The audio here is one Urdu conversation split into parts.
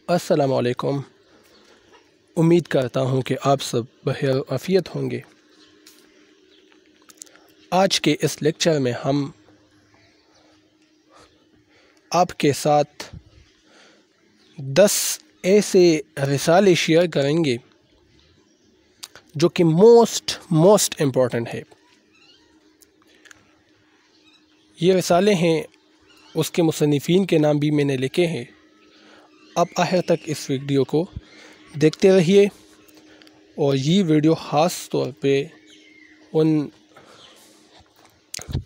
السلام علیکم۔ امید کرتا ہوں کہ آپ سب بخیر و عافیت ہوں گے۔ آج کے اس لیکچر میں ہم آپ کے ساتھ 10 ایسے رسالے شیئر کریں گے جو کہ موسٹ امپورٹنٹ ہے۔ یہ رسالے ہیں، اس کے مصنفین کے نام بھی میں نے لکھے ہیں۔ آپ آخر تک اس ویڈیو کو دیکھتے رہیے، اور یہ ویڈیو خاص طور پہ ان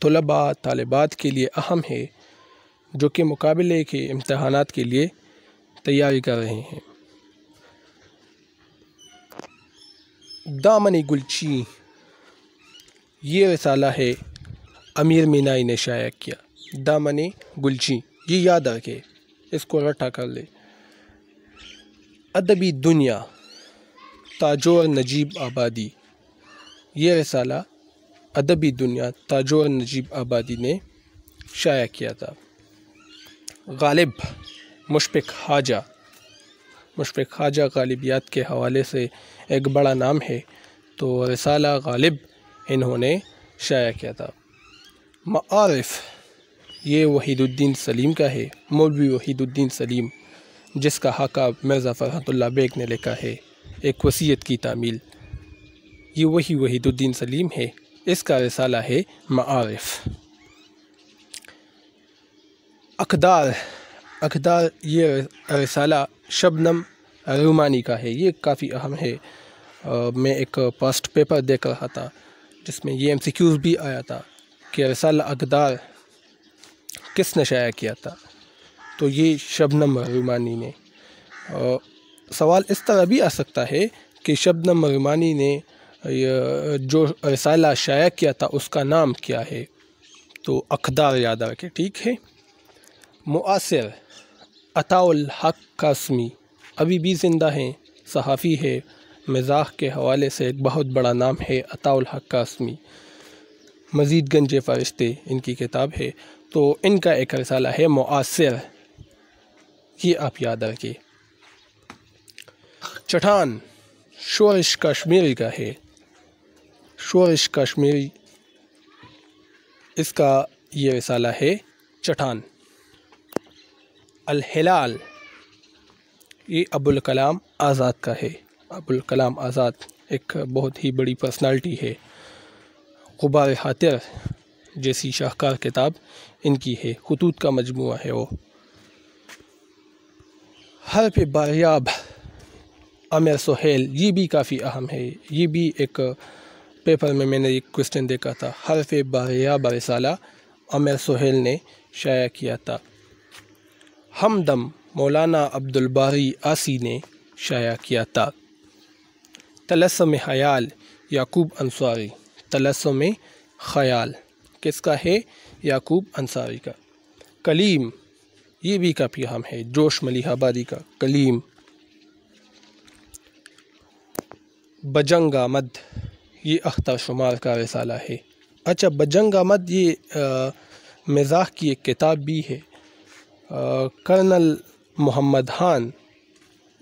طالبات کے لیے اہم ہے جو کہ مقابلے کے امتحانات کے لیے تیاری کر رہے ہیں۔ دامن گلچین، یہ رسالہ ہے امیر مینائی نے شائع کیا۔ دامن گلچین، یہ یاد رکھے، اس کو رٹا کر لے۔ ادبی دنیا، تاجور نجیب آبادی، یہ رسالہ ادبی دنیا تاجور نجیب آبادی نے شائع کیا تھا۔ غالب، مشفق خواجہ غالبیات کے حوالے سے ایک بڑا نام ہے، تو رسالہ غالب انہوں نے شائع کیا تھا۔ معارف، یہ وحید الدین سلیم کا ہے، مولوی وحید الدین سلیم، جس کا حق مرزا فرحت اللہ بیگ نے لکھا ہے، ایک وصیت کی تعمیل۔ یہ وہی وحید الدین سلیم ہے، اس کا رسالہ ہے معارف۔ اقدار، یہ رسالہ شبنم رومانی کا ہے، یہ کافی اہم ہے۔ میں ایک پاسٹ پیپر دیکھ رہا تھا جس میں یہ MCQs بھی آیا تھا کہ رسالہ اقدار کس نے شائع کیا تھا، تو یہ شبنم رومانی نے۔ سوال اس طرح بھی آ سکتا ہے کہ شبنم رومانی نے جو رسالہ شائع کیا تھا اس کا نام کیا ہے، تو اقدار یاد رکھے، ٹھیک ہے۔ معاصر، عطاء الحق قاسمی، ابھی بھی زندہ ہیں، صحافی ہے، مزاح کے حوالے سے ایک بہت بڑا نام ہے عطاء الحق قاسمی۔ مزید گنج فرشتے ان کی کتاب ہے، تو ان کا ایک رسالہ ہے معاصر، یہ آپ یاد رکھیں۔ چٹھان، شورش کشمیری کا ہے، شورش کشمیری، اس کا یہ رسالہ ہے چٹھان۔ الہلال، یہ ابوالکلام آزاد کا ہے۔ ابوالکلام آزاد ایک بہت ہی بڑی پرسنالٹی ہے۔ غبار خاطر جیسی شاہکار کتاب ان کی ہے، خطوط کا مجموعہ ہے وہ۔ حرف باریاب، عامر سہیل، یہ بھی کافی اہم ہے، یہ بھی ایک پیپر میں نے ایک کوسچن دیکھا تھا۔ حرف باریاب رسالہ عامر سہیل نے شائع کیا تھا۔ ہمدم، مولانا عبدالباری عاصی نے شائع کیا تھا۔ طلسم خیال، یعقوب انصاری، طلسم خیال کس کا ہے؟ یعقوب انصاری کا۔ کلیم، یہ بھی کافی اہم ہے، جوش ملیح آبادی کا کلیم۔ بجنگ آمد، یہ اختر شمار کا رسالہ ہے۔ اچھا، بجنگ آمد یہ مزاح کی ایک کتاب بھی ہے۔ کرنل محمد خان،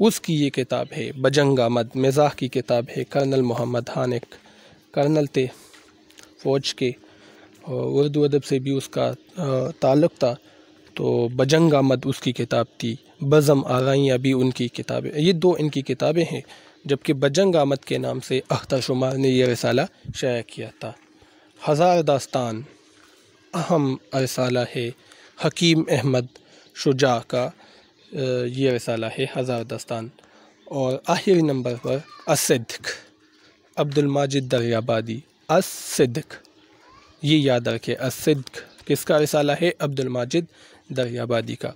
اس کی یہ کتاب ہے بجنگ آمد، مزاح کی کتاب ہے۔ کرنل محمد خان ایک کرنل تھے فوج کے، اردو ادب سے بھی اس کا تعلق تھا، تو بجنگ آمد اس کی کتاب تھی۔ بزم آرائیاں بھی ان کی کتابیں، یہ دو ان کی کتابیں ہیں، جبکہ بجنگ آمد کے نام سے اختر شمار نے یہ رسالہ شائع کیا تھا۔ ہزار داستان، اہم رسالہ ہے، حکیم احمد شجاع کا یہ رسالہ ہے ہزار داستان۔ اور آخری نمبر پر الصدق، عبدالماجد دریابادی، الصدق، یہ یاد رکھے، الصدق کس کا رسالہ ہے؟ عبدالماجد دریابادی کا۔